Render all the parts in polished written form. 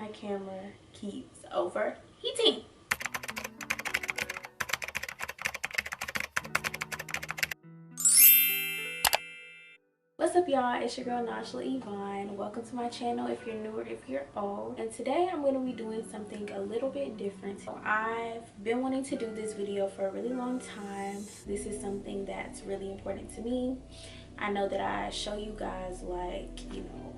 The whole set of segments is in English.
My camera keeps overheating. What's up, y'all? It's your girl Najlah Yvonne. Welcome to my channel if you're new or if you're old. And today I'm going to be doing something a little bit different. So I've been wanting to do this video for a really long time. This is something that's really important to me. I know that I show you guys, like, you know,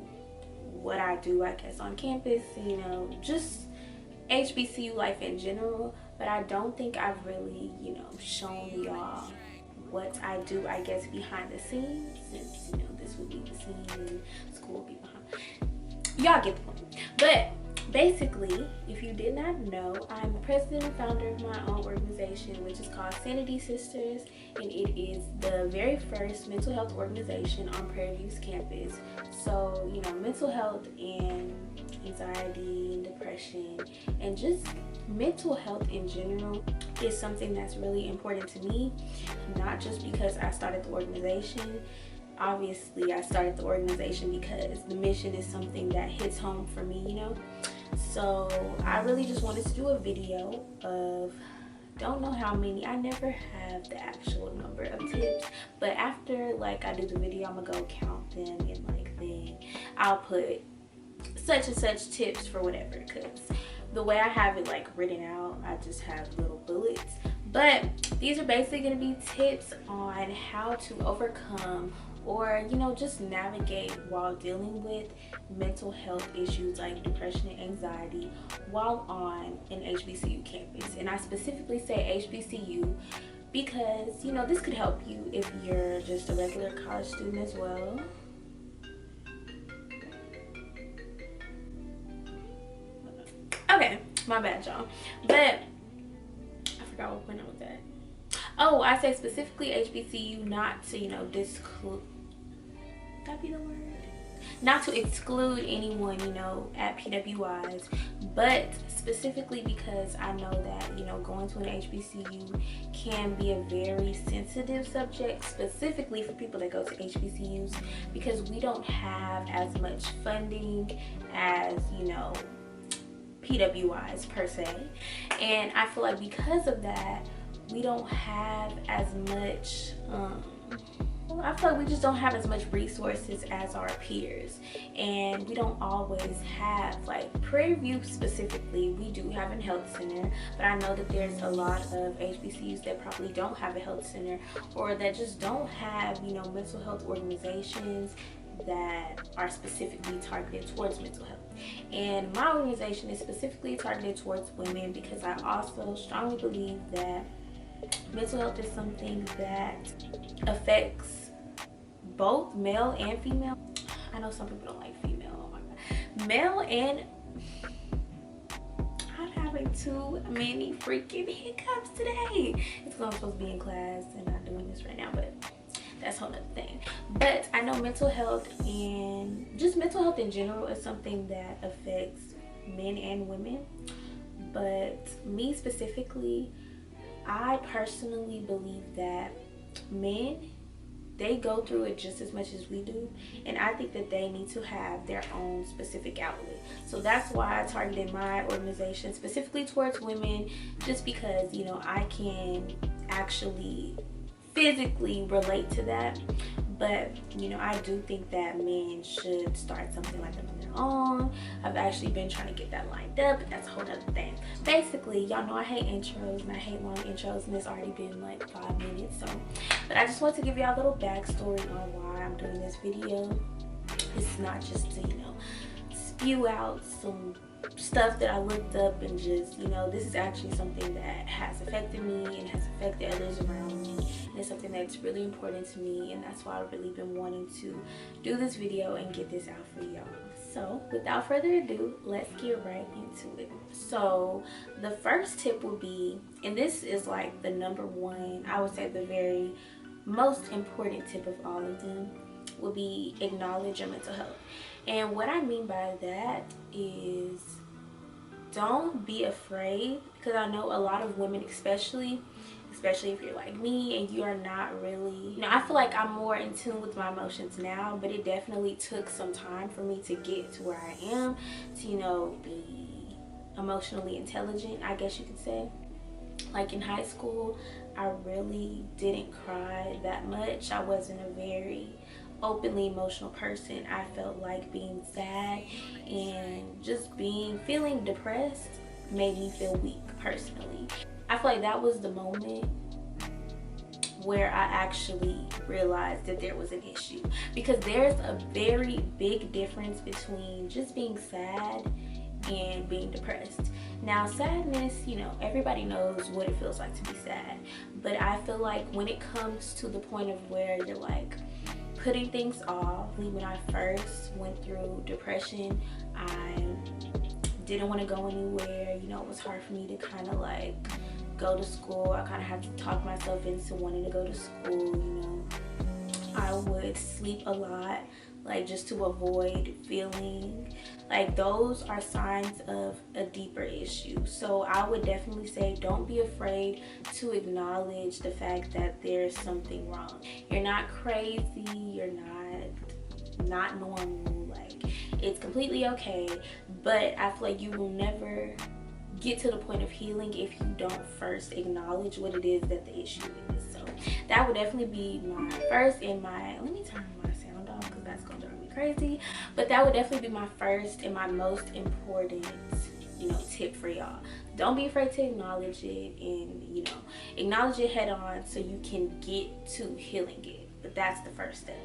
what I do, I guess, on campus, you know, just HBCU life in general, but I don't think I've really, you know, shown y'all what I do, I guess, behind the scenes, since, you know, this would be the scene and school will be behind. Y'all get the point. But basically, if you did not know, I'm the president and founder of my own organization, which is called Sanity Sisters, and it is the very first mental health organization on Prairie View's campus. So, you know, mental health and anxiety and depression and just mental health in general is something that's really important to me, not just because I started the organization. Obviously, I started the organization because the mission is something that hits home for me, you know. So I really just wanted to do a video of, don't know how many, I never have the actual number of tips, but after, like, I do the video, I'm gonna go count them, and like then I'll put such and such tips for whatever, because the way I have it like written out, I just have little bullets. But these are basically going to be tips on how to overcome or, you know, just navigate while dealing with mental health issues like depression and anxiety while on an HBCU campus. And I specifically say HBCU because, you know, this could help you if you're just a regular college student as well. Okay, my bad, y'all. But I forgot what point I was at. Oh, I say specifically HBCU, not to, you know, that be the word? Not to exclude anyone, you know, at PWIs, but specifically because I know that, you know, going to an HBCU can be a very sensitive subject, specifically for people that go to HBCUs, because we don't have as much funding as, you know, PWIs per se, and I feel like because of that we don't have as much I feel like we just don't have as much resources as our peers, and we don't always have, like, Prairie View specifically, we do have a health center, but I know that there's a lot of HBCUs that probably don't have a health center, or that just don't have, you know, mental health organizations that are specifically targeted towards mental health. And my organization is specifically targeted towards women because I also strongly believe that mental health is something that affects both male and female. I know some people don't like female, oh my god. Male and, I'm having too many freaking hiccups today. It's because I'm supposed to be in class and not doing this right now, but that's a whole nother thing. But I know mental health and just mental health in general is something that affects men and women. But me specifically, I personally believe that men, they go through it just as much as we do, and I think that they need to have their own specific outlet. So that's why I targeted my organization specifically towards women, just because, you know, I can actually physically relate to that. But, you know, I do think that men should start something like that on their own. I've actually been trying to get that lined up, but that's a whole other thing. Basically, y'all know I hate intros and I hate long intros, and it's already been like 5 minutes. So, but I just want to give y'all a little backstory on why I'm doing this video. It's not just to, you know, spew out some stuff that I looked up and just, you know, this is actually something that has affected me and has affected others around me, and it's something that's really important to me, and that's why I've really been wanting to do this video and get this out for y'all. So without further ado, let's get right into it. So the first tip would be, and this is like the number one, I would say the very most important tip of all of them, would be acknowledge your mental health. And what I mean by that is, don't be afraid, because I know a lot of women especially especially if you're like me and you are not really, I feel like I'm more in tune with my emotions now, but it definitely took some time for me to get to where I am, to be emotionally intelligent, I guess you could say. Like in high school, I really didn't cry that much. I wasn't a very openly emotional person. I felt like being sad and just feeling depressed made me feel weak personally. I feel like that was the moment where I actually realized that there was an issue, because there's a very big difference between just being sad and being depressed. Now sadness, everybody knows what it feels like to be sad, but I feel like when it comes to the point of where you're like putting things off, when I first went through depression, I didn't want to go anywhere. It was hard for me to kind of like go to school. I kind of had to talk myself into wanting to go to school. I would sleep a lot, like just to avoid feeling like those are signs of a deeper issue. So I would definitely say don't be afraid to acknowledge the fact that there's something wrong. You're not crazy, you're not normal, like it's completely okay. But I feel like you will never get to the point of healing if you don't first acknowledge what it is that the issue is. So that would definitely be my first and my, let me turn my sound off because that's gonna drive me crazy, but that would definitely be my first and my most important tip for y'all. Don't be afraid to acknowledge it, and acknowledge it head on so you can get to healing it. But that's the first step.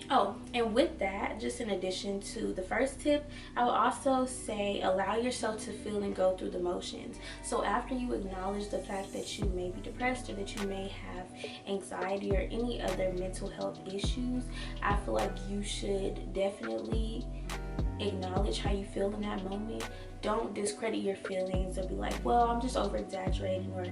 Oh, and with that, just in addition to the first tip, I would also say allow yourself to feel and go through the motions. So after you acknowledge the fact that you may be depressed or that you may have anxiety or any other mental health issues, I feel like you should definitely acknowledge how you feel in that moment. Don't discredit your feelings or be like, well, I'm just over exaggerating, or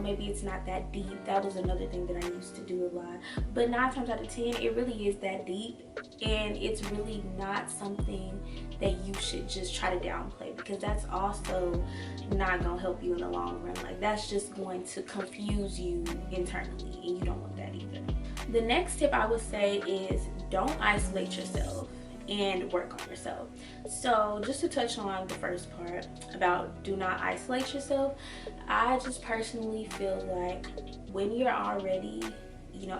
maybe it's not that deep. That was another thing that I used to do a lot, but 9 times out of 10 it really is that deep, and it's really not something that you should just try to downplay, because that's also not gonna help you in the long run. Like that's just going to confuse you internally, and you don't want that either. The next tip I would say is don't isolate yourself and work on yourself. So just to touch on the first part about do not isolate yourself, I just personally feel like when you're already,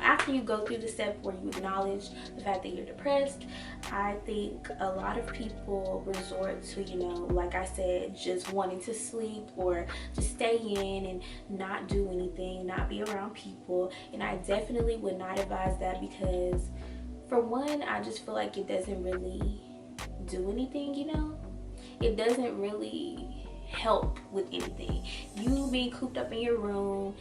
after you go through the step where you acknowledge the fact that you're depressed, I think a lot of people resort to, like I said, just wanting to sleep or just stay in and not do anything, not be around people. And I definitely would not advise that, because for one, I just feel like it doesn't really do anything, It doesn't really help with anything. You being cooped up in your room,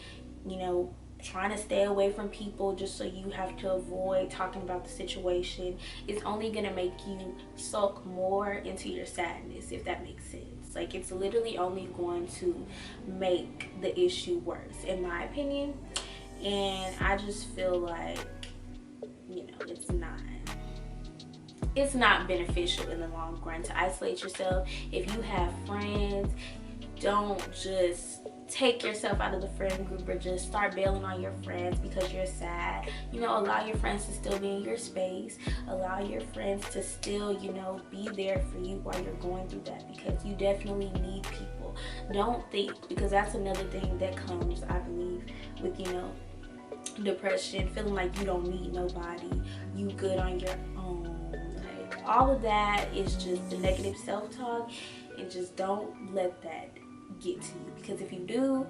trying to stay away from people just so you have to avoid talking about the situation, is only going to make you sulk more into your sadness, if that makes sense. Like it's literally only going to make the issue worse, in my opinion. And I just feel like it's not beneficial in the long run to isolate yourself. If you have friends, don't just take yourself out of the friend group or just start bailing on your friends because you're sad. Allow your friends to still be in your space. Allow your friends to still, be there for you while you're going through that, because you definitely need people. Don't think, because that's another thing that comes, I believe, with, depression, feeling like you don't need nobody, you good on your own. Like all of that is just the negative self-talk, and just don't let that get to you, because if you do,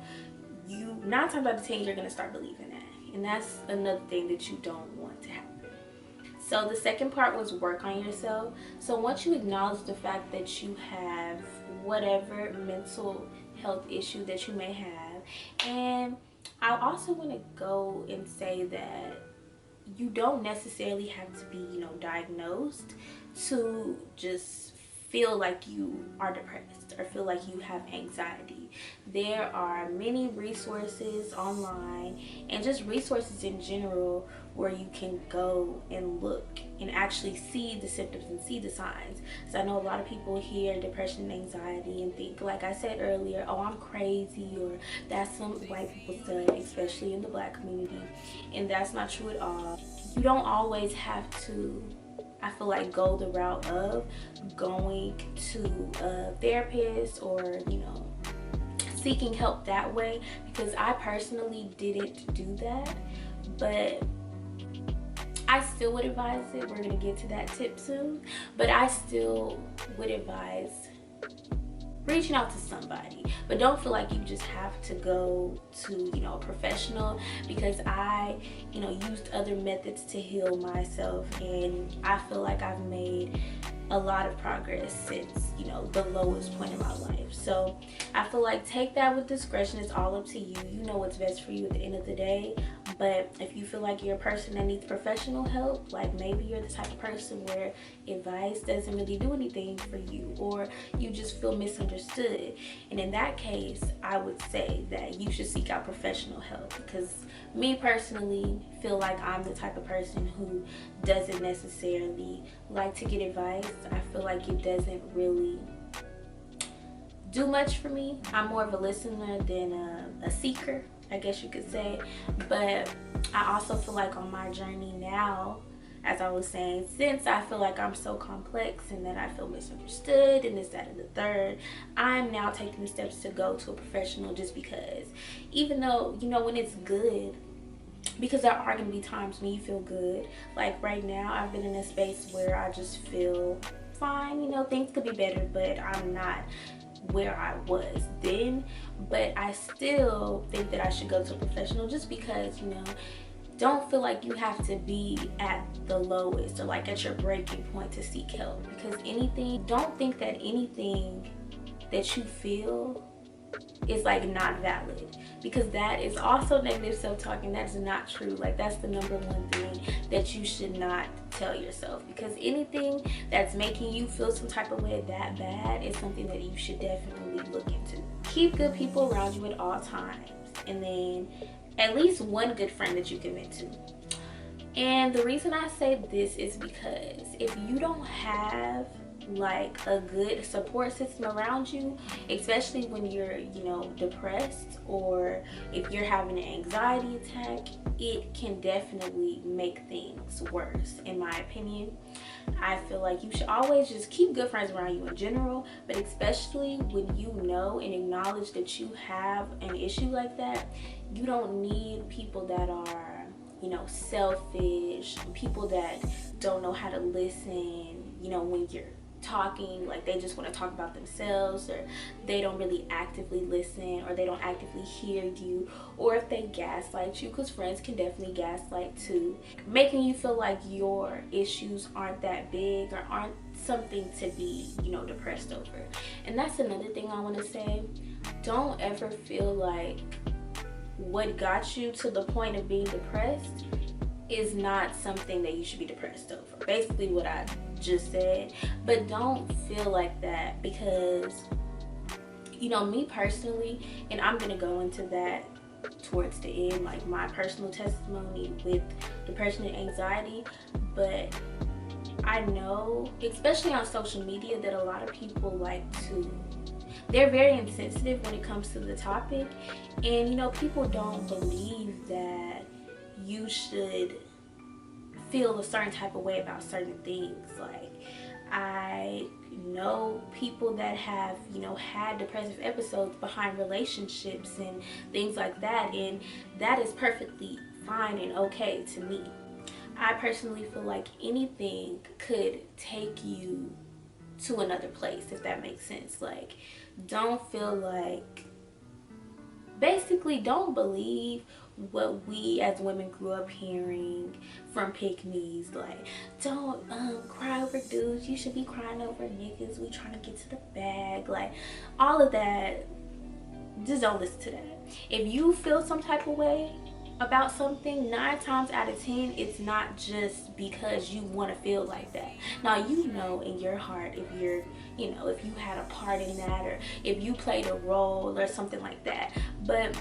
9 times out of 10 you're gonna start believing that, and that's another thing that you don't want to happen. So the second part was work on yourself. So once you acknowledge the fact that you have whatever mental health issue that you may have, and I also want to go and say that you don't necessarily have to be, diagnosed to just feel like you are depressed or feel like you have anxiety, there are many resources online and just resources in general where you can go and look and actually see the symptoms and see the signs. So I know a lot of people hear depression and anxiety and think, like I said earlier, oh, I'm crazy, or that's some white people stuff, especially in the Black community, and that's not true at all. You don't always have to, I feel like, go the route of going to a therapist or, you know, seeking help that way, because I personally didn't do that, but I still would advise it. We're gonna get to that tip soon, but I still would advise reaching out to somebody. But don't feel like you just have to go to, you know, a professional, because I, you know, used other methods to heal myself, and I feel like I've made a lot of progress since, you know, the lowest point in my life. So I feel like take that with discretion. It's all up to you. You know what's best for you at the end of the day. But if you feel like you're a person that needs professional help, like maybe you're the type of person where advice doesn't really do anything for you, or you just feel misunderstood, and in that case, I would say that you should seek out professional help, because me personally feel like I'm the type of person who doesn't necessarily like to get advice. I feel like it doesn't really do much for me. I'm more of a listener than a seeker, I guess you could say. But I also feel like on my journey now, as I was saying, since I feel like I'm so complex and that I feel misunderstood and this, that, and the third, I'm now taking the steps to go to a professional, just because even though, you know, when it's good, because there are going to be times when you feel good. Like right now, I've been in a space where I just feel fine. You know, things could be better, but I'm not where I was then. But I still think that I should go to a professional, just because, you know, don't feel like you have to be at the lowest or like at your breaking point to seek help, because don't think that anything that you feel is like not valid, because that is also negative self-talk, and that's not true. Like, that's the number one thing that you should not tell yourself, because anything that's making you feel some type of way that bad is something that you should definitely look into. Keep good people around you at all times, and then at least one good friend that you can vent to. And the reason I say this is because if you don't have like a good support system around you, especially when you're, you know, depressed, or if you're having an anxiety attack, it can definitely make things worse, in my opinion. I feel like you should always just keep good friends around you in general, but especially when you know and acknowledge that you have an issue like that. You don't need people that are, you know, selfish, people that don't know how to listen, you know, when you're talking, like they just want to talk about themselves, or they don't really actively listen, or they don't actively hear you, or if they gaslight you, because friends can definitely gaslight too, making you feel like your issues aren't that big or aren't something to be, you know, depressed over. And that's another thing I want to say. Don't ever feel like what got you to the point of being depressed is not something that you should be depressed over. Basically what I just said. But don't feel like that, because, you know, me personally, and I'm gonna go into that towards the end, like my personal testimony with depression and anxiety, but I know, especially on social media, that a lot of people they're very insensitive when it comes to the topic, and, you know, people don't believe that you should feel a certain type of way about certain things. Like, I know people that have, you know, had depressive episodes behind relationships and things like that, and that is perfectly fine and okay to me. I personally feel like anything could take you to another place, if that makes sense. Like, don't feel like, basically don't believe what we as women grew up hearing from pick-me's, like, don't cry over dudes, you should be crying over niggas, we trying to get to the bag, like all of that. Just don't listen to that. If you feel some type of way, about something, 9 times out of 10 it's not just because you want to feel like that. Now, you know in your heart if you're, you know, if you had a part in that, or if you played a role or something like that. But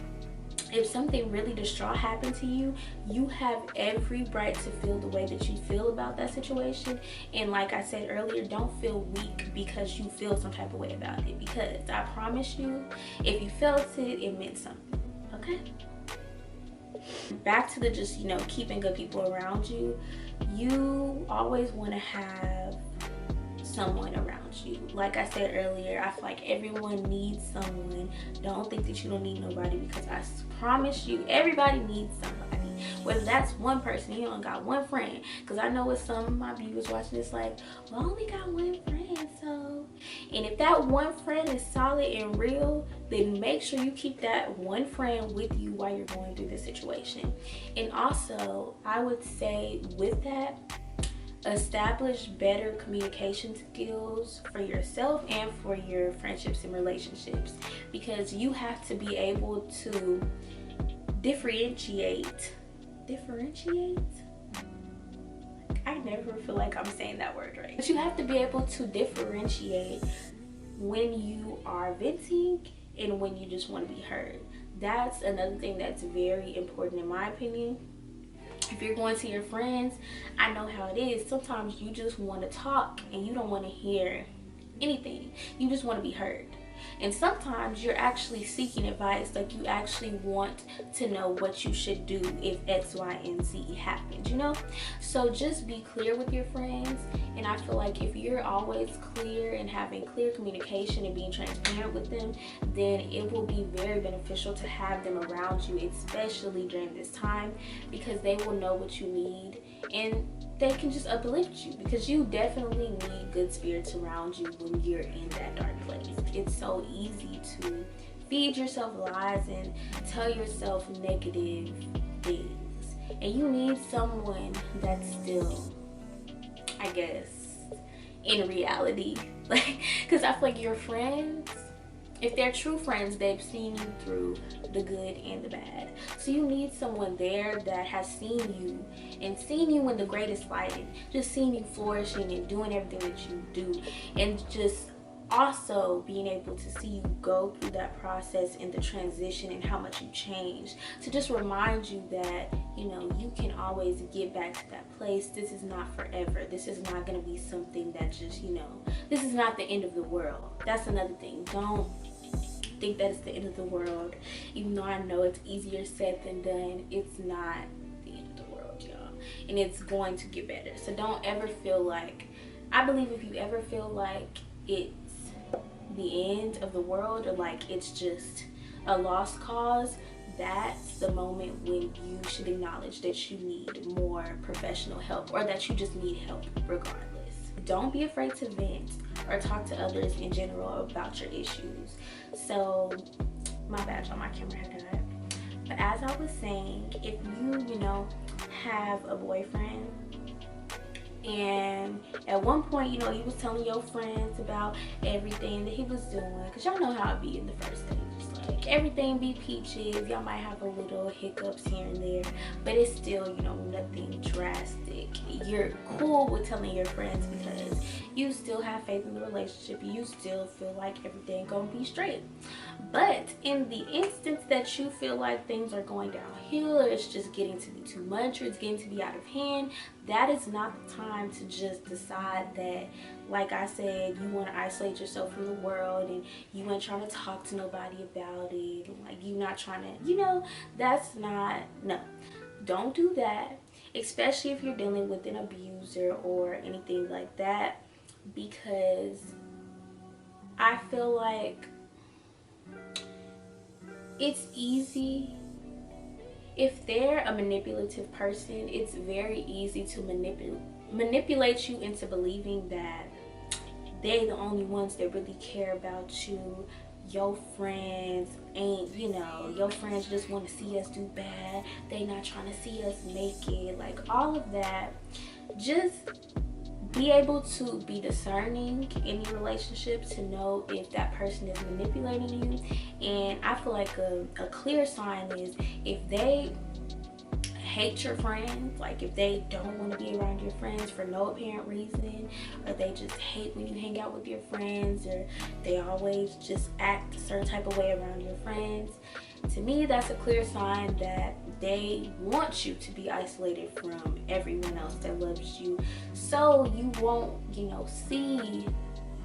if something really distraught happened to you, you have every right to feel the way that you feel about that situation. And like I said earlier, don't feel weak because you feel some type of way about it, because I promise you, if you felt it, it meant something. Okay, back to the just, you know, keeping good people around you. You always want to have someone around you. Like I said earlier, I feel like everyone needs someone. Don't think that you don't need nobody, because I promise you, everybody needs somebody. Whether that's one person, you only got one friend, because I know with some of my viewers watching this, like, well, I only got one friend, so. And if that one friend is solid and real, then make sure you keep that one friend with you while you're going through this situation. And also, I would say with that, establish better communication skills for yourself and for your friendships and relationships, because you have to be able to differentiate. I never feel like I'm saying that word right, but you have to be able to differentiate when you are venting and when you just want to be heard. That's another thing that's very important in my opinion. If you're going to your friends, I know how it is. Sometimes you just want to talk and you don't want to hear anything. You just want to be heard. And sometimes you're actually seeking advice, like you actually want to know what you should do if X, Y, and Z happens, you know? So just be clear with your friends. And I feel like if you're always clear and having clear communication and being transparent with them, then it will be very beneficial to have them around you, especially during this time, because they will know what you need and they can just uplift you, because you definitely need good spirits around you when you're in that dark place. It's so easy to feed yourself lies and tell yourself negative things, and you need someone that's still, I guess, in reality. Like, because I feel like your friends, if they're true friends, they've seen you through the good and the bad. So you need someone there that has seen you and seen you in the greatest light, and just seen you flourishing and doing everything that you do, and just also being able to see you go through that process and the transition and how much you changed, to just remind you that, you know, you can always get back to that place. This is not forever. This is not going to be something that just, you know, this is not the end of the world. That's another thing. Don't think that it's the end of the world. Even though I know it's easier said than done, it's not the end of the world, y'all. And it's going to get better. So don't ever feel like, I believe if you ever feel like it's the end of the world, or like it's just a lost cause, that's the moment when you should acknowledge that you need more professional help, or that you just need help regardless. Don't be afraid to vent or talk to others in general about your issues. So, my bad, y'all, my camera had died. But as I was saying, if you know, have a boyfriend, and at one point, you know, you was telling your friends about everything that he was doing, because y'all know how it be in the first stages. Like, everything be peaches. Y'all might have a little hiccups here and there, but it's still, you know, nothing drastic. You're cool with telling your friends because you still have faith in the relationship. You still feel like everything gonna be straight. But in the instance that you feel like things are going downhill, or it's just getting to be too much, or it's getting to be out of hand, that is not the time to just decide that, like I said, you want to isolate yourself from the world and you ain't trying to talk to nobody about it. Like, you not trying to, you know, that's not, no. Don't do that, especially if you're dealing with an abuser or anything like that, because I feel like it's easy. If they're a manipulative person, it's very easy to manipulate you into believing that they're the only ones that really care about you. Your friends ain't, you know, your friends just want to see us do bad. They not trying to see us make it. Like, all of that. Just be able to be discerning in your relationship to know if that person is manipulating you. And I feel like a clear sign is if they hate your friends, like if they don't want to be around your friends for no apparent reason, or they just hate when you hang out with your friends, or they always just act a certain type of way around your friends, to me that's a clear sign that they want you to be isolated from everyone else that loves you, so you won't, see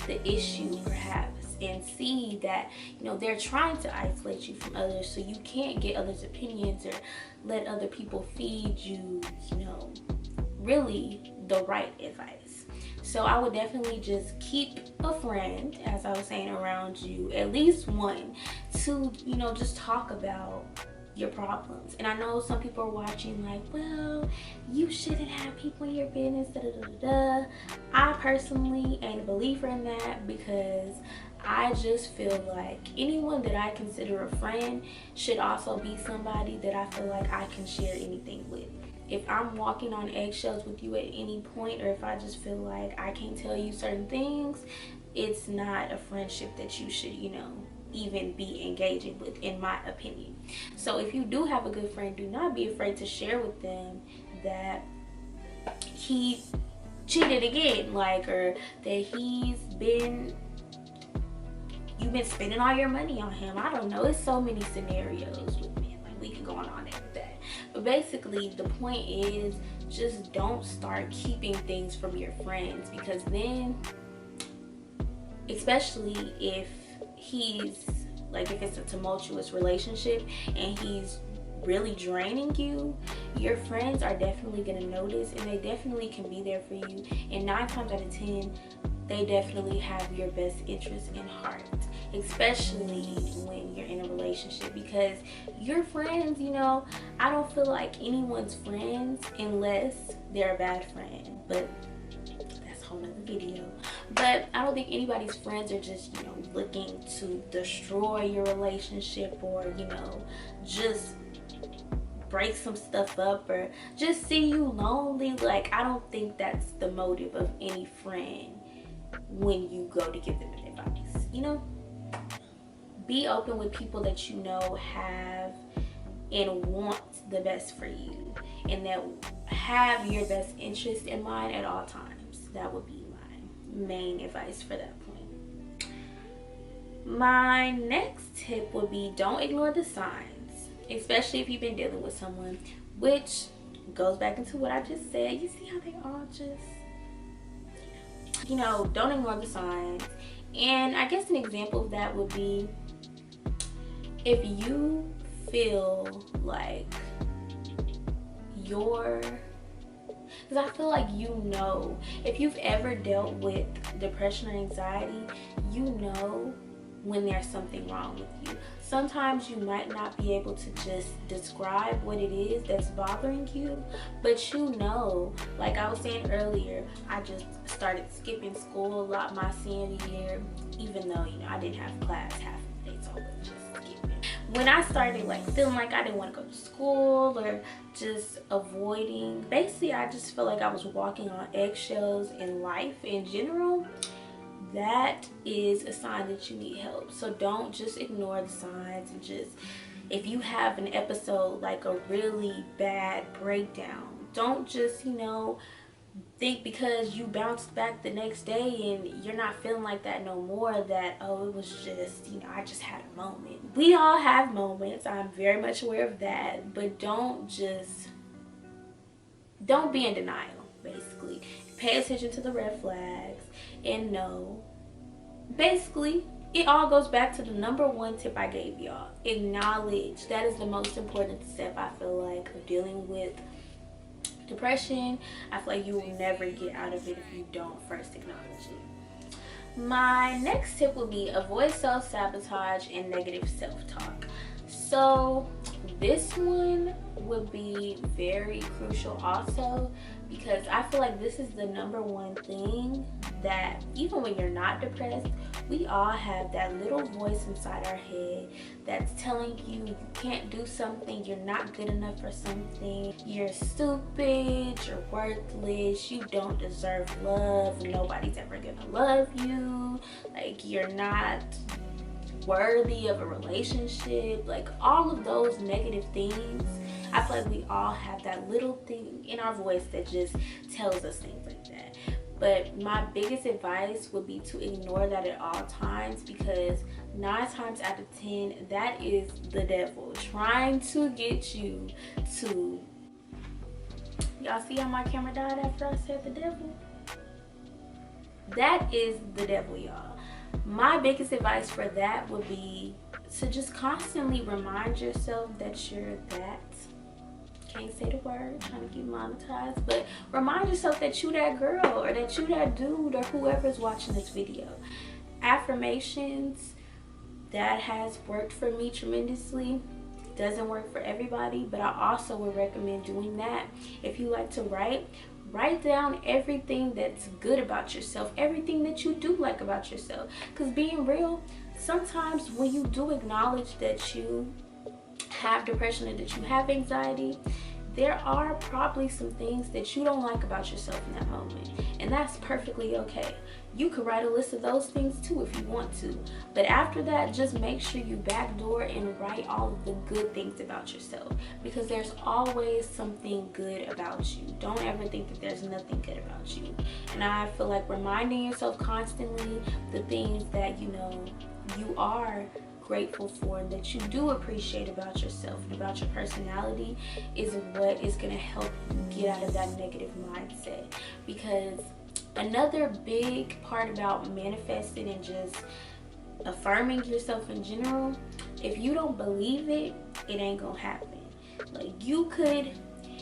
the issue perhaps, and see that, they're trying to isolate you from others so you can't get others' opinions or let other people feed you, really the right advice. So I would definitely just keep a friend, as I was saying, around you, at least one, to, just talk about your problems. And I know some people are watching like, well, you shouldn't have people in your business, da da da da. I personally ain't a believer in that, because I just feel like anyone that I consider a friend should also be somebody that I feel like I can share anything with. If I'm walking on eggshells with you at any point, or if I just feel like I can't tell you certain things, it's not a friendship that you should, even be engaging with, in my opinion. So if you do have a good friend, do not be afraid to share with them that he cheated again, like, or that you've been spending all your money on him. I don't know, it's so many scenarios with men, like we can go on all day with that. But basically the point is, just don't start keeping things from your friends, because then, especially if he's like, if it's a tumultuous relationship and he's really draining you, your friends are definitely going to notice, and they definitely can be there for you, and 9 times out of 10 they definitely have your best interest in heart, especially when you're in a relationship, because your friends, I don't feel like anyone's friends unless they're a bad friend, but that's a whole nother video. But I don't think anybody's friends are just, looking to destroy your relationship, or, just break some stuff up, or just see you lonely. Like, I don't think that's the motive of any friend when you go to give them advice. Be open with people that have and want the best for you, and that have your best interest in mind at all times. That would be my main advice for that point. My next tip would be, don't ignore the signs, especially if you've been dealing with someone, which goes back into what I just said. You see how they all just, don't ignore the signs. And I guess an example of that would be, if you feel like because I feel like, if you've ever dealt with depression or anxiety, when there's something wrong with you. Sometimes you might not be able to just describe what it is that's bothering you, but like I was saying earlier, I just started skipping school a lot my senior year, even though, I didn't have class half the day, so I was just skipping. When I started feeling like I didn't want to go to school, or just avoiding, basically I just felt like I was walking on eggshells in life in general, that is a sign that you need help. So don't just ignore the signs, and just, if you have an episode like a really bad breakdown, don't just, think because you bounced back the next day and you're not feeling like that no more, that, oh, it was just, I just had a moment. We all have moments, I'm very much aware of that, but don't be in denial, basically. Pay attention to the red flags, and basically it all goes back to the number 1 tip I gave y'all. Acknowledge. That is the most important step, I feel like, of dealing with depression. I feel like you will never get out of it if you don't first acknowledge it. My next tip would be, avoid self-sabotage and negative self-talk. So this one would be very crucial also, because I feel like this is the number 1 thing that, even when you're not depressed, we all have that little voice inside our head that's telling you you can't do something, you're not good enough for something, you're stupid, you're worthless, you don't deserve love, nobody's ever gonna love you, like you're not worthy of a relationship. Like, all of those negative things I feel like we all have that little thing in our voice that just tells us things like that. But my biggest advice would be to ignore that at all times, because 9 times out of 10, that is the devil trying to get you to... Y'all see how my camera died after I said the devil? That is the devil, y'all. My biggest advice for that would be to just constantly remind yourself that you're that. Can't say the word, trying to get monetized, but remind yourself that you that girl, or that you that dude, or whoever's watching this video. Affirmations, that has worked for me tremendously. Doesn't work for everybody, but I also would recommend doing that. If you like to write down everything that's good about yourself, everything that you do like about yourself. Because being real, sometimes when you do acknowledge that you have depression or that you have anxiety, there are probably some things that you don't like about yourself in that moment, and that's perfectly okay. You could write a list of those things too if you want to, but after that, just make sure you backdoor and write all of the good things about yourself, because there's always something good about you. Don't ever think that there's nothing good about you. And I feel like reminding yourself constantly the things that you know you are grateful for and that you do appreciate about yourself and about your personality is what is going to help you get out of that negative mindset. Because another big part about manifesting and just affirming yourself in general, if you don't believe it, it ain't gonna happen. Like, you could,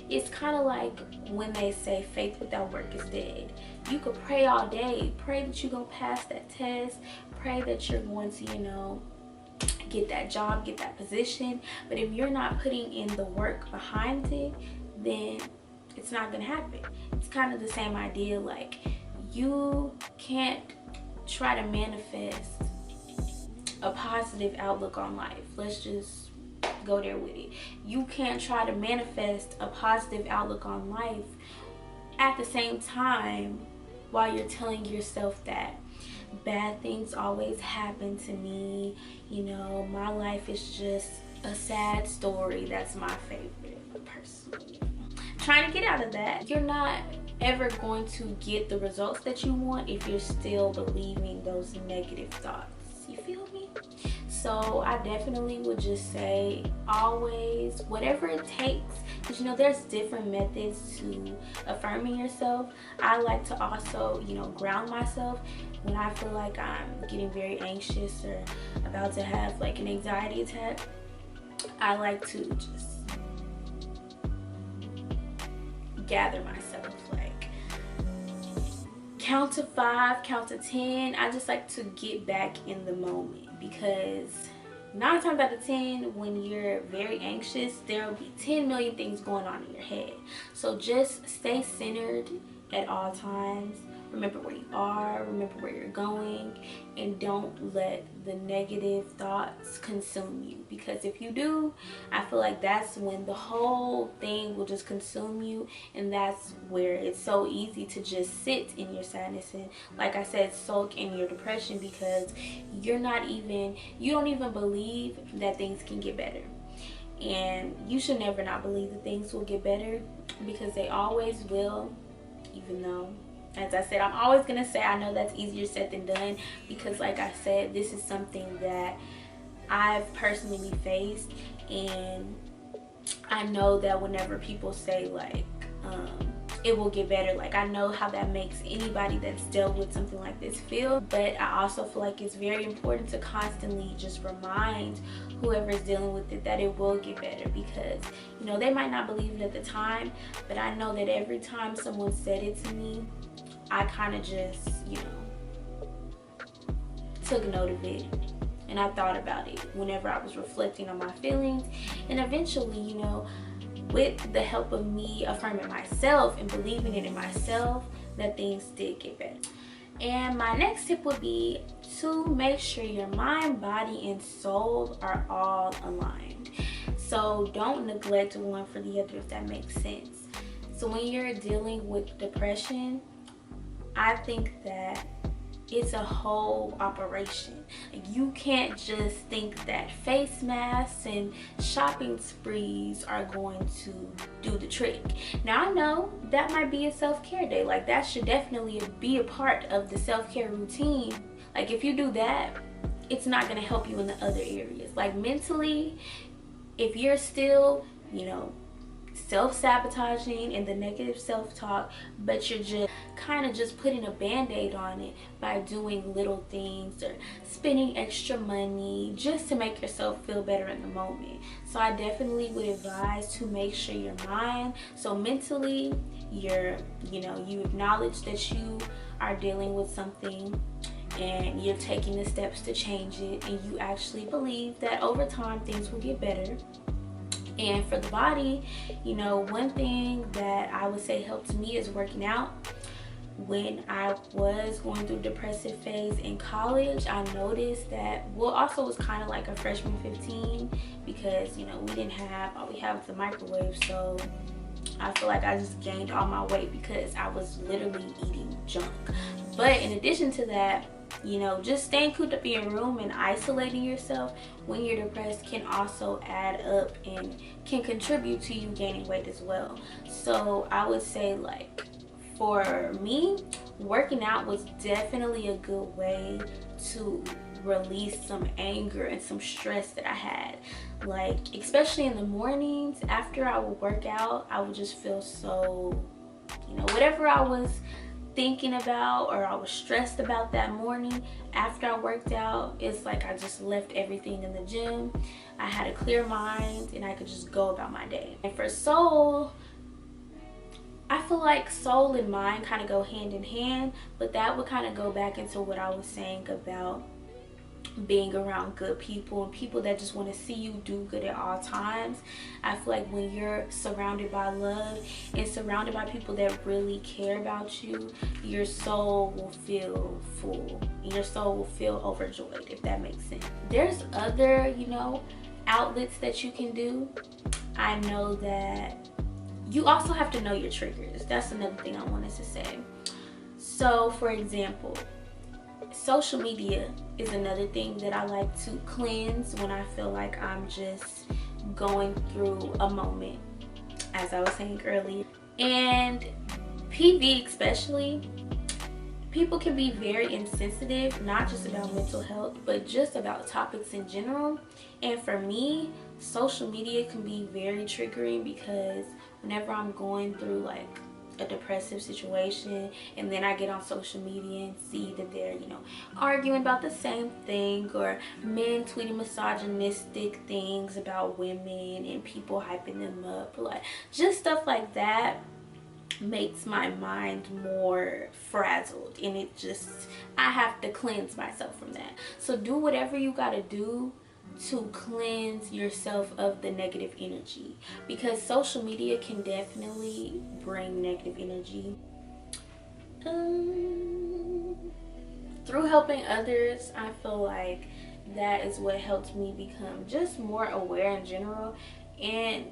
it's kind of like when they say faith without work is dead. You could pray all day, pray that you're gonna pass that test, pray that you're going to, you know, get that job, get that position, but if you're not putting in the work behind it, then it's not gonna happen. It's kind of the same idea. Like, you can't try to manifest a positive outlook on life. Let's just go there with it. You can't try to manifest a positive outlook on life at the same time while you're telling yourself that bad things always happen to me, you know, my life is just a sad story. That's my favorite, personally. Trying to get out of that. You're not ever going to get the results that you want if you're still believing those negative thoughts. You feel me? So I definitely would just say, always, whatever it takes, because you know there's different methods to affirming yourself. I like to also, you know, ground myself when I feel like I'm getting very anxious or about to have like an anxiety attack. I like to just gather myself, like count to 5, count to 10. I just like to get back in the moment, because 9 times out of 10, when you're very anxious, there will be 10 million things going on in your head. So just stay centered at all times. Remember where you are, remember where you're going, and don't let the negative thoughts consume you. Because if you do, I feel like that's when the whole thing will just consume you, and that's where it's so easy to just sit in your sadness and, like I said, sulk in your depression, because you don't even believe that things can get better. And you should never not believe that things will get better, because they always will. Even though, as I said, I'm always gonna say I know that's easier said than done, because like I said, this is something that I've personally faced, and I know that whenever people say like it will get better, like I know how that makes anybody that's dealt with something like this feel. But I also feel like it's very important to constantly just remind whoever's dealing with it that it will get better, because you know they might not believe it at the time, but I know that every time someone said it to me, I kind of just, you know, took note of it, and I thought about it whenever I was reflecting on my feelings. And eventually, you know, with the help of me affirming myself and believing it in myself, that things did get better. And my next tip would be to make sure your mind, body, and soul are all aligned. So don't neglect one for the other, if that makes sense. So when you're dealing with depression, I think that it's a whole operation. Like, you can't just think that face masks and shopping sprees are going to do the trick. Now, I know that might be a self-care day. Like, that should definitely be a part of the self-care routine. Like, if you do that, it's not going to help you in the other areas. Like, mentally, if you're still, you know, self-sabotaging and the negative self-talk, but you're just kind of just putting a band-aid on it by doing little things or spending extra money just to make yourself feel better in the moment. So I definitely would advise to make sure your mind, so mentally you're, you know, you acknowledge that you are dealing with something and you're taking the steps to change it, and you actually believe that over time things will get better. And for the body, you know, one thing that I would say helped me is working out. When I was going through depressive phase in college, I noticed that, well, also was kind of like a freshman 15, because, you know, we didn't have, all we have was the microwave. So I feel like I just gained all my weight because I was literally eating junk. But in addition to that, you know, just staying cooped up in your room and isolating yourself when you're depressed can also add up and can contribute to you gaining weight as well. So I would say, like, for me, working out was definitely a good way to release some anger and some stress that I had. Like, especially in the mornings after I would work out, I would just feel so, you know, whatever I was thinking about or I was stressed about that morning after I worked out, it's like I just left everything in the gym. I had a clear mind and I could just go about my day. And for soul, I feel like soul and mind kind of go hand in hand, but that would kind of go back into what I was saying about being around good people and people that just want to see you do good at all times. I feel like when you're surrounded by love and surrounded by people that really care about you, your soul will feel full. Your soul will feel overjoyed, if that makes sense. There's other, you know, outlets that you can do. I know that you also have to know your triggers. That's another thing I wanted to say. So, for example, social media is another thing that I like to cleanse when I feel like I'm just going through a moment, as I was saying earlier. And PV especially, people can be very insensitive, not just about mental health, but just about topics in general. And for me, social media can be very triggering, because whenever I'm going through like a depressive situation and then I get on social media and see that they're, you know, arguing about the same thing, or men tweeting misogynistic things about women and people hyping them up, like just stuff like that makes my mind more frazzled, and it just, I have to cleanse myself from that. So do whatever you gotta do to cleanse yourself of the negative energy, because social media can definitely bring negative energy. Through helping others, I feel like that is what helped me become just more aware in general, and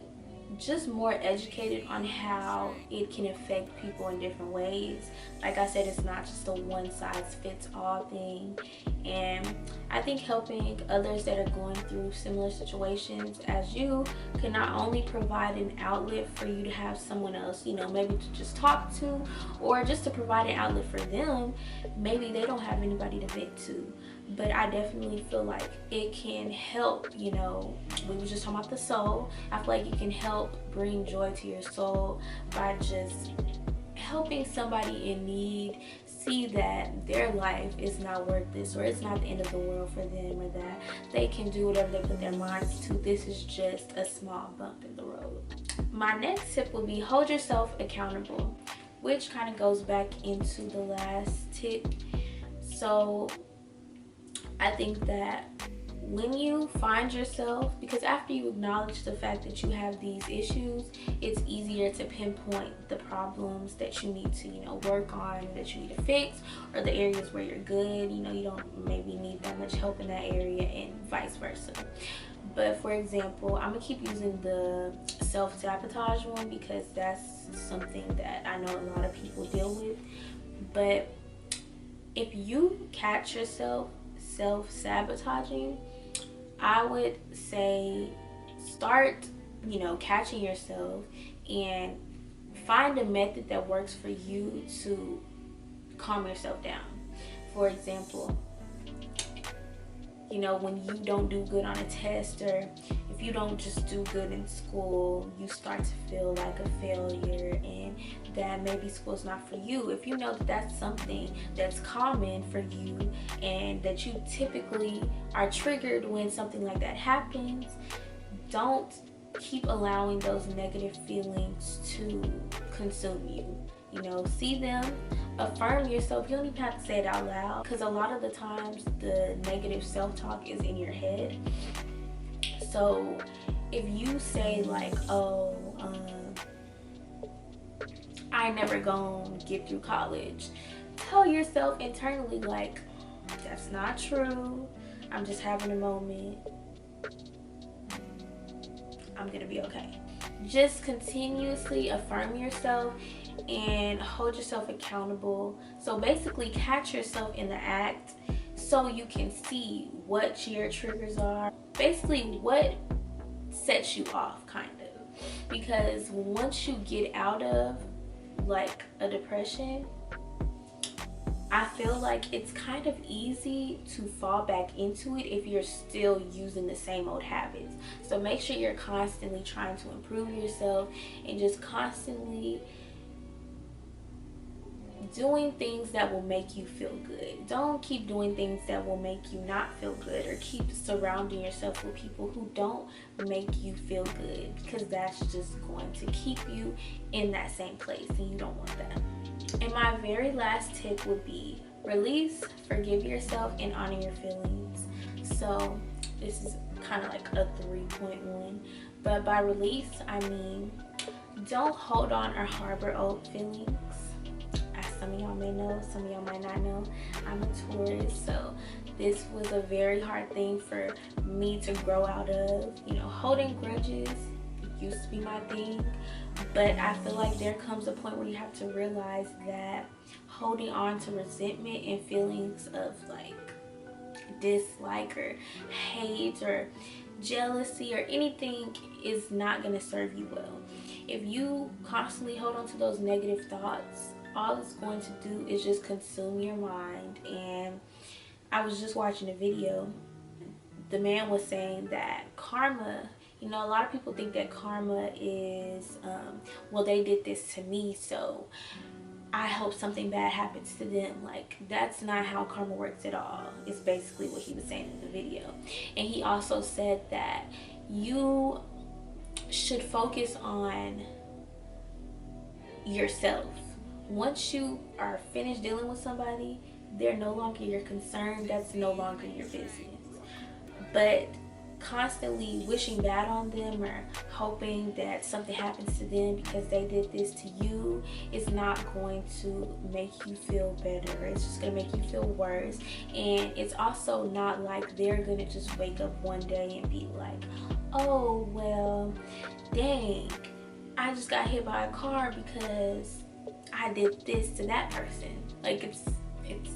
just more educated on how it can affect people in different ways. Like I said, it's not just a one-size-fits-all thing. And I think helping others that are going through similar situations as you can not only provide an outlet for you to have someone else, you know, maybe to just talk to, or just to provide an outlet for them. Maybe they don't have anybody to vent to. But I definitely feel like it can help, you know, we were just talking about the soul. I feel like it can help bring joy to your soul by just helping somebody in need see that their life is not worth this, or it's not the end of the world for them, or that they can do whatever they put their minds to. This is just a small bump in the road. My next tip will be hold yourself accountable, which kind of goes back into the last tip. So I think that when you find yourself, because after you acknowledge the fact that you have these issues, it's easier to pinpoint the problems that you need to, you know, work on, that you need to fix, or the areas where you're good, you know, you don't maybe need that much help in that area, and vice versa. But for example, I'm gonna keep using the self-sabotage one because that's something that I know a lot of people deal with. But if you catch yourself self-sabotaging, I would say start, catching yourself and find a method that works for you to calm yourself down. For example, when you don't do good on a test, or if you don't just do good in school, you start to feel like a failure and that maybe school's not for you. If you know that that's something that's common for you and that you typically are triggered when something like that happens, don't keep allowing those negative feelings to consume you. See them, affirm yourself. You don't even have to say it out loud, because a lot of the times the negative self-talk is in your head. So if you say like, oh, I never gonna get through college, tell yourself internally like, that's not true, I'm just having a moment, I'm gonna be okay. Just continuously affirm yourself and hold yourself accountable. So basically catch yourself in the act so you can see what your triggers are, basically what sets you off, kind of. Because once you get out of like a depression, I feel like it's kind of easy to fall back into it if you're still using the same old habits. So make sure you're constantly trying to improve yourself and just constantly doing things that will make you feel good. Don't keep doing things that will make you not feel good, or keep surrounding yourself with people who don't make you feel good, because that's just going to keep you in that same place and you don't want that. And my very last tip would be release, forgive yourself, and honor your feelings. So this is kind of like a 3.1, but by release I mean don't hold on or harbor old feelings. As some of y'all may know, some of y'all might not know, I'm a Taurus, so this was a very hard thing for me to grow out of. Holding grudges used to be my thing, but I feel like there comes a point where you have to realize that holding on to resentment and feelings of like dislike or hate or jealousy or anything is not going to serve you well. If you constantly hold on to those negative thoughts, all it's going to do is just consume your mind. And I was just watching a video. The man was saying that karma, a lot of people think that karma is, well, they did this to me, so I hope something bad happens to them. Like, that's not how karma works at all. It's basically what he was saying in the video. And he also said that you should focus on yourself. Once you are finished dealing with somebody, they're no longer your concern. That's no longer your business. But constantly wishing bad on them or hoping that something happens to them because they did this to you is not going to make you feel better. It's just going to make you feel worse. And it's also not like they're going to just wake up one day and be like, oh, well, dang, I just got hit by a car because I did this to that person. Like, it's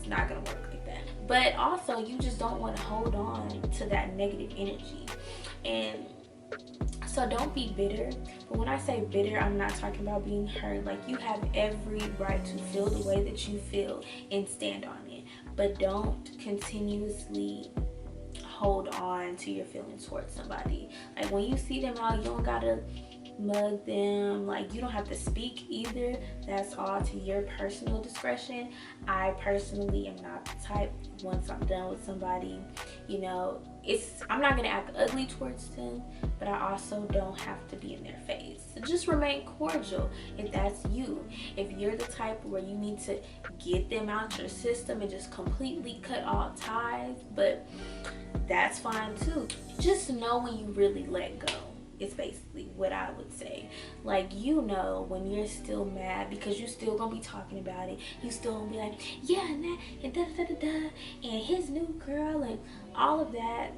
not gonna work like that. But also, you just don't want to hold on to that negative energy. And so don't be bitter. But when I say bitter, I'm not talking about being hurt. Like, you have every right to feel the way that you feel and stand on it. But don't continuously hold on to your feelings towards somebody. Like, when you see them out, you don't gotta mug them. Like, you don't have to speak either. That's all to your personal discretion. I personally am not the type, once I'm done with somebody, I'm not gonna act ugly towards them, but I also don't have to be in their face. So just remain cordial if that's you. If you're the type where you need to get them out your system and just completely cut all ties, but that's fine too. Just know when you really let go. It's basically what I would say. Like, when you're still mad, because you still gonna be talking about it. You still gonna be like, yeah, and that, and da da da da da, and his new girl, and all of that.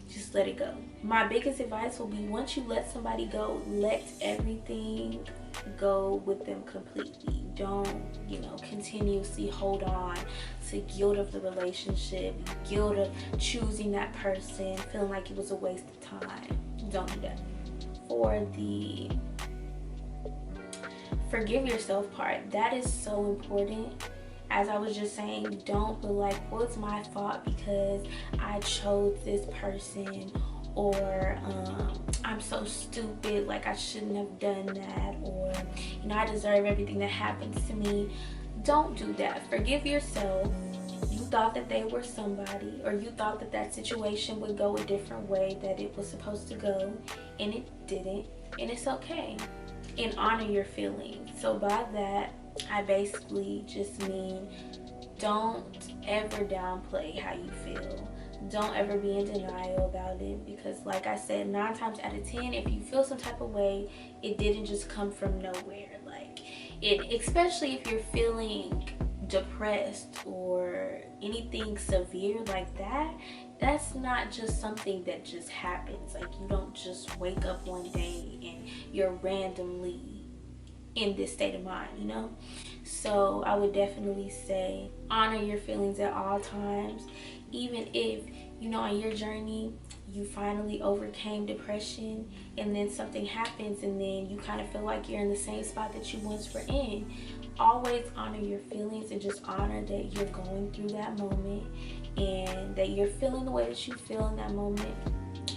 just let it go. My biggest advice will be, once you let somebody go, let everything go with them completely. Don't, you know, continuously hold on to guilt of the relationship, guilt of choosing that person, feeling like it was a waste of time. Don't do that. For the forgive yourself part, that is so important. As I was just saying, don't be like, well, it's my fault because I chose this person, or I'm so stupid, like I shouldn't have done that, or, you know, I deserve everything that happens to me. Don't do that. Forgive yourself. You thought that they were somebody, or you thought that that situation would go a different way that it was supposed to go, and it didn't, and it's okay. And honor your feelings. So by that, I basically just mean, don't ever downplay how you feel. Don't ever be in denial about it, because like I said, 9 times out of 10, if you feel some type of way, it didn't just come from nowhere. Like, especially if you're feeling depressed or anything severe like that, that's not just something that just happens. Like, you don't just wake up one day and you're randomly in this state of mind, you know? So I would definitely say, honor your feelings at all times. Even if, you know, on your journey you finally overcame depression, and then something happens and then you kind of feel like you're in the same spot that you once were in, always honor your feelings and just honor that you're going through that moment and that you're feeling the way that you feel in that moment,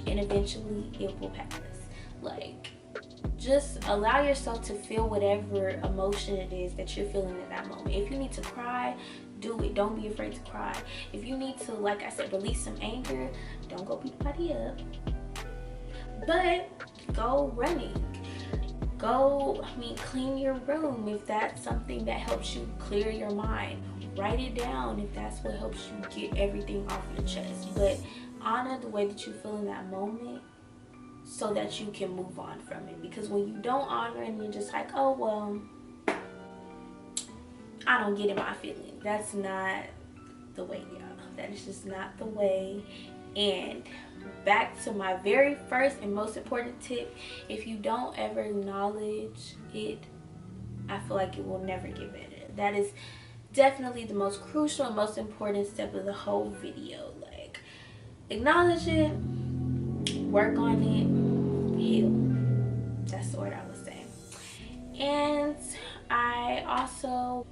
and eventually it will pass. Like, just allow yourself to feel whatever emotion it is that you're feeling in that moment. If you need to cry, do it. Don't be afraid to cry. If you need to, like I said, release some anger, don't go beat nobody up, but go running. Go, clean your room if that's something that helps you clear your mind. Write it down if that's what helps you get everything off your chest. But honor the way that you feel in that moment so that you can move on from it. Because when you don't honor and you're just like, oh, well, I don't get in my feelings. That's not the way, y'all. That is just not the way. And back to my very first and most important tip, if you don't ever acknowledge it, I feel like it will never get better. That is definitely the most crucial and most important step of the whole video. Like, acknowledge it, work on it, heal. That's the word I was saying. And I also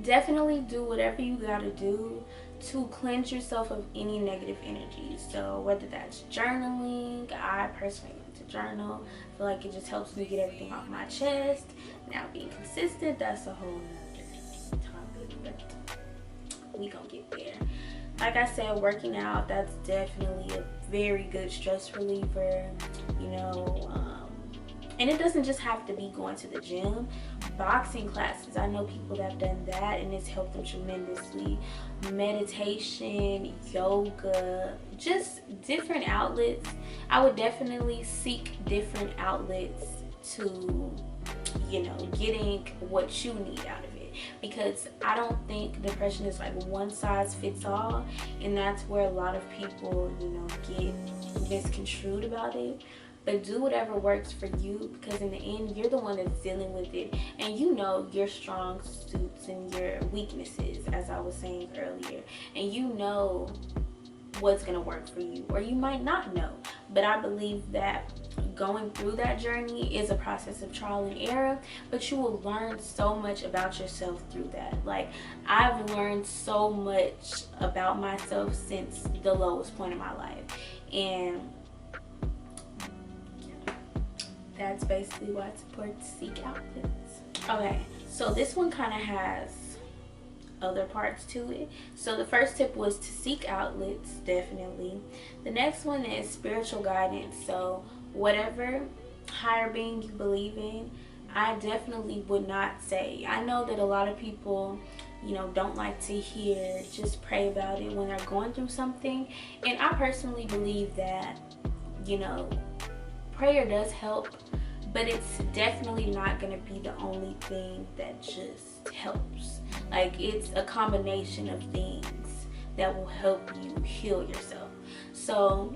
definitely do whatever you gotta do to cleanse yourself of any negative energy. So whether that's journaling, I personally like to journal. I feel like it just helps me get everything off my chest. Now, being consistent, that's a whole nother topic, but we gonna get there. Like I said, working out, that's definitely a very good stress reliever, you know. And it doesn't just have to be going to the gym. Boxing classes, I know people that have done that and it's helped them tremendously. Meditation, yoga, just different outlets. I would definitely seek different outlets to, you know, getting what you need out of it. Because I don't think depression is like one size fits all, and that's where a lot of people, you know, get misconstrued about it. But do whatever works for you, because in the end, you're the one that's dealing with it. And you know your strong suits and your weaknesses, as I was saying earlier. And you know what's going to work for you, or you might not know. But I believe that going through that journey is a process of trial and error, but you will learn so much about yourself through that. Like, I've learned so much about myself since the lowest point in my life. And that's basically why it's important to seek outlets. Okay, so this one kind of has other parts to it. So the first tip was to seek outlets, definitely. The next one is spiritual guidance. So whatever higher being you believe in, I definitely would not say. I know that a lot of people, you know, don't like to hear just pray about it when they're going through something. And I personally believe that, you know, prayer does help, but it's definitely not going to be the only thing that just helps. Like, it's a combination of things that will help you heal yourself. So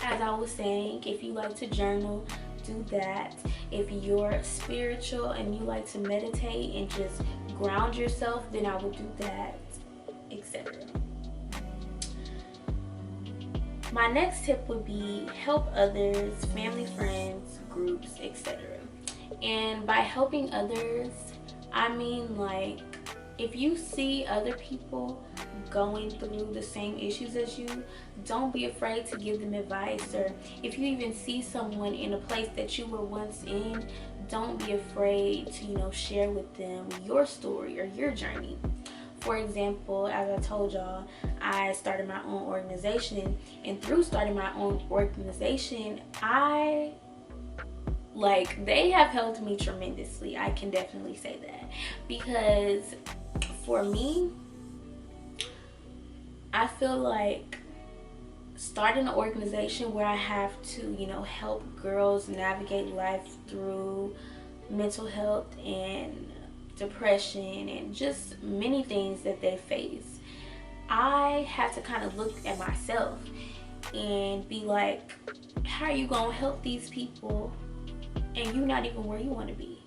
As I was saying, if you like to journal, do that. If you're spiritual and you like to meditate and just ground yourself, then I would do that, etc. My next tip would be help others, family, friends, groups, etc. And by helping others, I mean, like, if you see other people going through the same issues as you, don't be afraid to give them advice. Or if you even see someone in a place that you were once in, don't be afraid to, you know, share with them your story or your journey. For example, as I told y'all, I started my own organization, and through starting my own organization, they have helped me tremendously. I can definitely say that, because for me, I feel like starting an organization where I have to, you know, help girls navigate life through mental health and depression and just many things that they face, I had to kind of look at myself and be like, how are you gonna help these people and you not even where you want to be?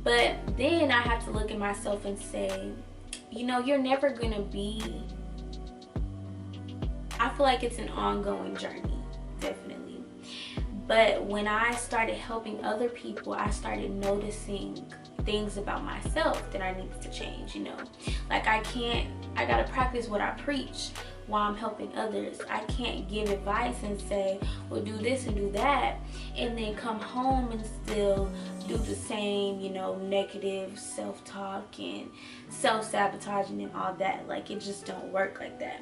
But then I have to look at myself and say, you know, you're never gonna be, I feel like it's an ongoing journey, definitely. But when I started helping other people, I started noticing things about myself that I needed to change, you know. Like, I gotta practice what I preach while I'm helping others. I can't give advice and say, well, do this and do that, and then come home and still do the same, you know, negative self-talk and self-sabotaging and all that. Like, it just don't work like that.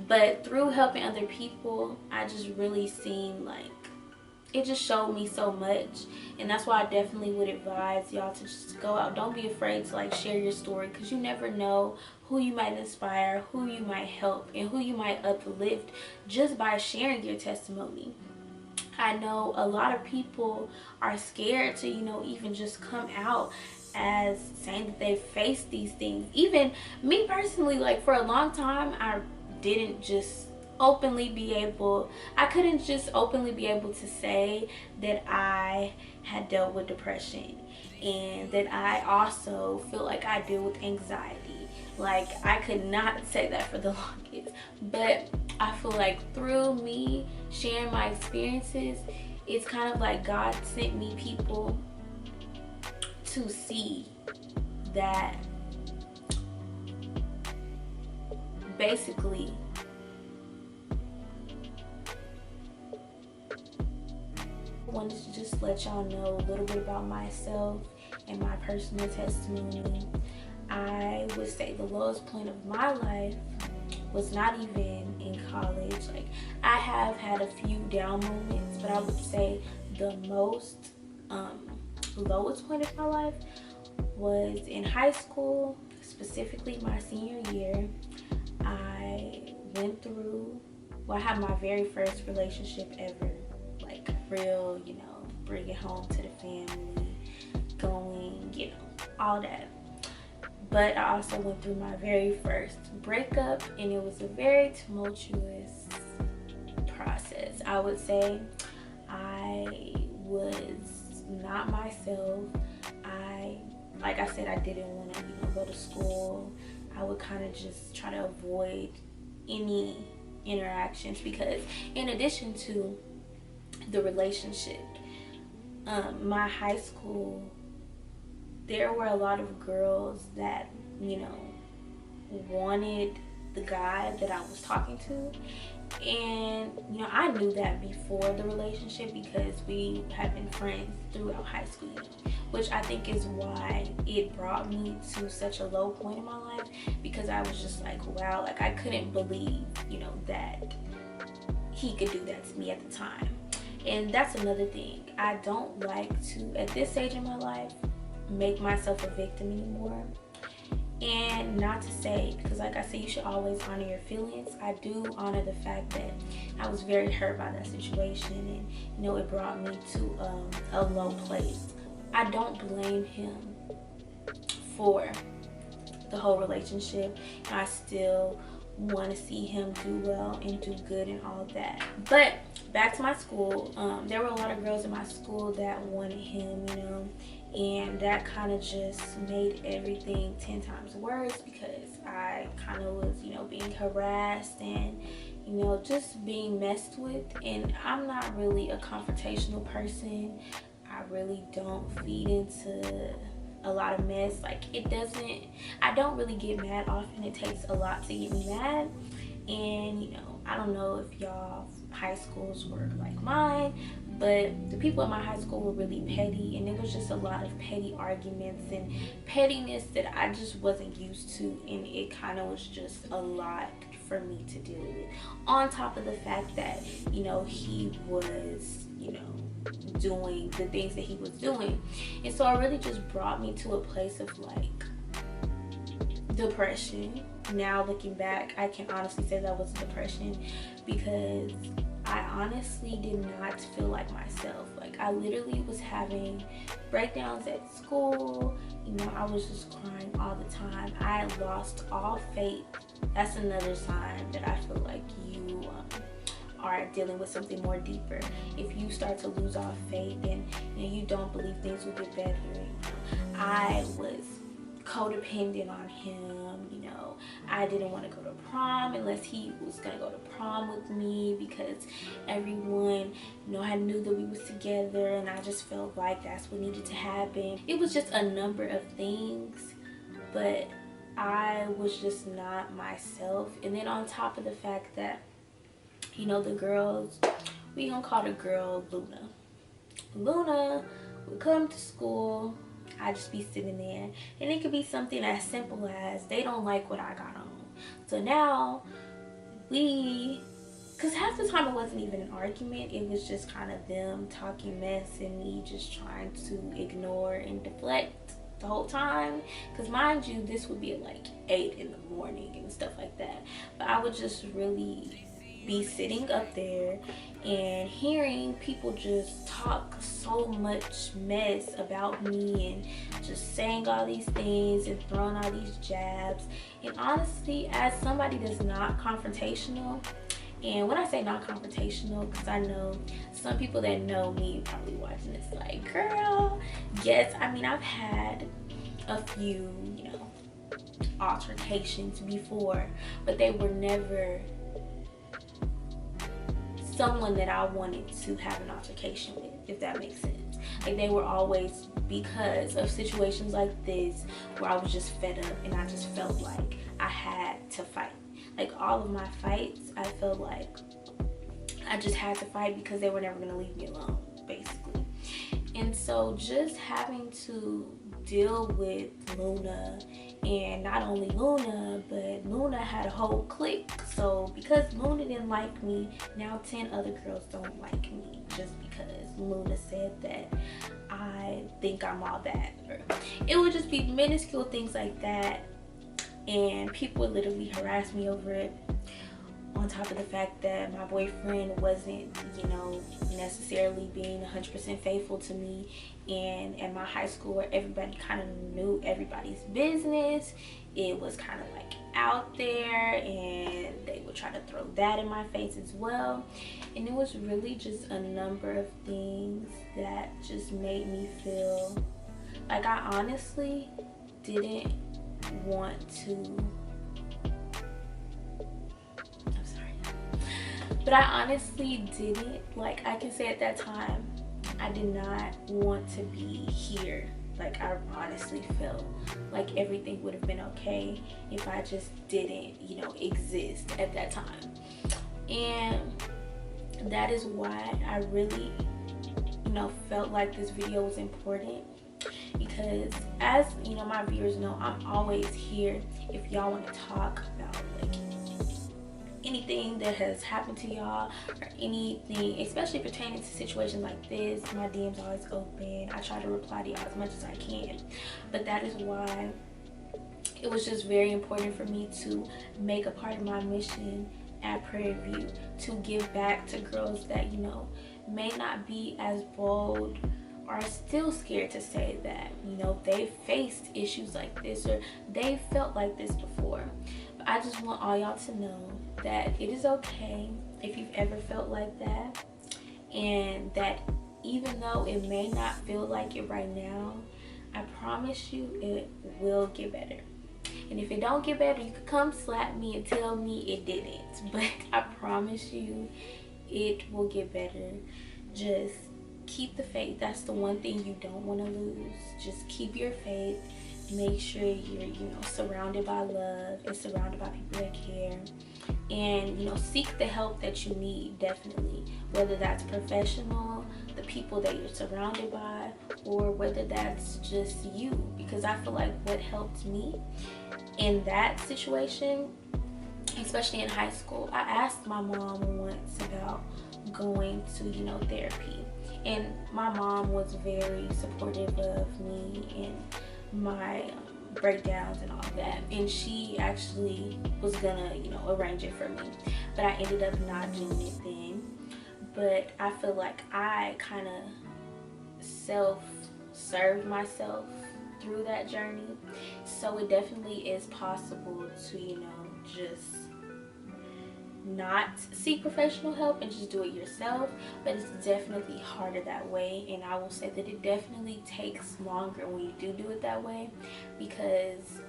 But through helping other people, I just really seen, like, it just showed me so much. And that's why I definitely would advise y'all to just go out. Don't be afraid to, like, share your story, because you never know who you might inspire, who you might help, and who you might uplift just by sharing your testimony. I know a lot of people are scared to, you know, even just come out as saying that they faced these things. Even me personally, like, for a long time, I couldn't just openly be able to say that I had dealt with depression and that I also feel like I deal with anxiety. Like, I could not say that for the longest. But I feel like through me sharing my experiences, it's kind of like God sent me people to see that basically I wanted to just let y'all know a little bit about myself and my personal testimony. I would say the lowest point of my life was not even in college. Like, I have had a few down moments, but I would say the most lowest point of my life was in high school, specifically my senior year. I had my very first relationship ever, like real, you know, bring it home to the family, going, you know, all that. But I also went through my very first breakup, and it was a very tumultuous process. I would say I was not myself. Like I said, I didn't want to, you know, go to school. I would kind of just try to avoid any interactions, because in addition to the relationship, my high school, there were a lot of girls that, you know, wanted the guy that I was talking to. And, you know, I knew that before the relationship because we had been friends throughout high school, which I think is why it brought me to such a low point in my life, because I was just like, wow, like, I couldn't believe, you know, that he could do that to me at the time. And that's another thing. I don't like to, at this stage in my life, make myself a victim anymore. And not to say, because like I said, you should always honor your feelings. I do honor the fact that I was very hurt by that situation, and, you know, it brought me to a low place. I don't blame him for the whole relationship. I still want to see him do well and do good and all that. But back to my school, there were a lot of girls in my school that wanted him, you know, and that kind of just made everything 10 times worse because I kind of was, you know, being harassed and, you know, just being messed with. And I'm not really a confrontational person. I really don't feed into a lot of mess. Like, I don't really get mad often. It takes a lot to get me mad. And, you know, I don't know if y'all high schools were like mine, but the people in my high school were really petty, and it was just a lot of petty arguments and pettiness that I just wasn't used to, and it kind of was just a lot for me to deal with, on top of the fact that, you know, he was, you know, doing the things that he was doing. And so it really just brought me to a place of like depression. Now looking back, I can honestly say that was depression, because I honestly did not feel like myself. Like, I literally was having breakdowns at school. You know, I was just crying all the time. I lost all faith. That's another sign that I feel like you are dealing with something more deeper. If you start to lose all faith and, you know, you don't believe things will get better. I was codependent on him, you know. I didn't want to go to prom unless he was gonna go to prom with me, because everyone, you know, I knew that we was together, and I just felt like that's what needed to happen. It was just a number of things, but I was just not myself. And then on top of the fact that, you know, the girls, we gonna call the girl Luna would come to school. I just be sitting there, and it could be something as simple as they don't like what I got on. So now because half the time it wasn't even an argument, it was just kind of them talking mess and me just trying to ignore and deflect the whole time. Because mind you, this would be at like 8 in the morning and stuff like that. But I would just really be sitting up there and hearing people just talk so much mess about me and just saying all these things and throwing all these jabs. And honestly, as somebody that's not confrontational, and when I say not confrontational, because I know some people that know me probably watching this like, girl, yes, I mean, I've had a few, you know, altercations before, but they were never someone that I wanted to have an altercation with, if that makes sense. Like, they were always because of situations like this where I was just fed up and I just felt like I had to fight. Like, all of my fights, I felt like I just had to fight because they were never going to leave me alone, basically. And so just having to deal with Luna, and not only Luna, but Luna had a whole clique. So because Luna didn't like me, now 10 other girls don't like me just because Luna said that I think I'm all that. Or it would just be minuscule things like that, and people would literally harass me over it. On top of the fact that my boyfriend wasn't, you know, necessarily being 100% faithful to me. And at my high school, where everybody kind of knew everybody's business, it was kind of like out there, and they would try to throw that in my face as well. And it was really just a number of things that just made me feel like I honestly didn't want to. But I honestly didn't, like, I can say at that time, I did not want to be here. Like, I honestly felt like everything would have been okay if I just didn't, you know, exist at that time. And that is why I really, you know, felt like this video was important. Because, as you know, my viewers know, I'm always here if y'all want to talk about, like, anything that has happened to y'all or anything, especially pertaining to situations like this. My DM's always open. I try to reply to y'all as much as I can. But that is why it was just very important for me to make a part of my mission at Prairie View to give back to girls that, you know, may not be as bold or are still scared to say that, you know, they faced issues like this or they felt like this before. I just want all y'all to know that it is okay if you've ever felt like that, and that even though it may not feel like it right now, I promise you it will get better. And if it don't get better, you could come slap me and tell me it didn't, but I promise you it will get better. Just keep the faith. That's the one thing you don't want to lose. Just keep your faith. Make sure you're, surrounded by love and surrounded by people that care. And, seek the help that you need, definitely. Whether that's professional, the people that you're surrounded by, or whether that's just you. Because I feel like what helped me in that situation, especially in high school, I asked my mom once about going to, therapy. And my mom was very supportive of me and my breakdowns and all that, and she actually was gonna arrange it for me, but I ended up not doing it then. But I feel like I kind of self-served myself through that journey, so it definitely is possible to just not seek professional help and just do it yourself. But it's definitely harder that way, and I will say that it definitely takes longer when you do it that way, because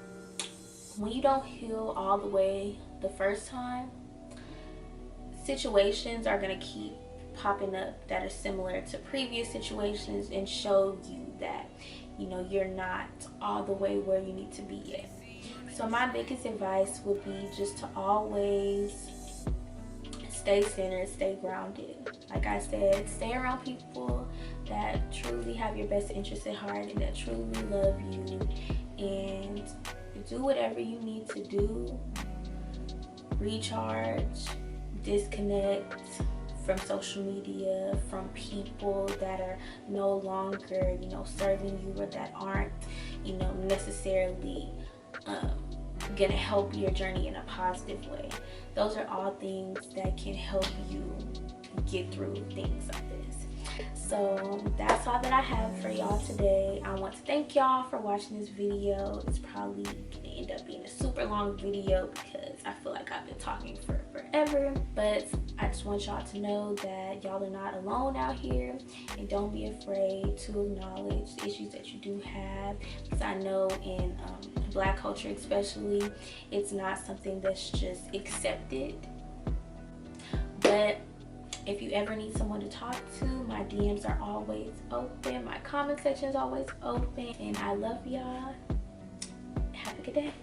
when you don't heal all the way the first time, situations are going to keep popping up that are similar to previous situations and show you that you're not all the way where you need to be yet. So my biggest advice would be just to always stay centered, stay grounded. Like I said, stay around people that truly have your best interest at heart and that truly love you, and do whatever you need to do. Recharge, disconnect from social media, from people that are no longer, serving you, or that aren't, necessarily gonna help your journey in a positive way. Those are all things that can help you get through things like this. So that's all that I have for y'all today. I want to thank y'all for watching this video. It's probably gonna end up being a super long video because I feel like I've been talking for forever, but I just want y'all to know that y'all are not alone out here, and don't be afraid to acknowledge the issues that you do have, because I know in Black culture especially, it's not something that's just accepted. But if you ever need someone to talk to, my DMs are always open, my comment section is always open, and I love y'all. Have a good day.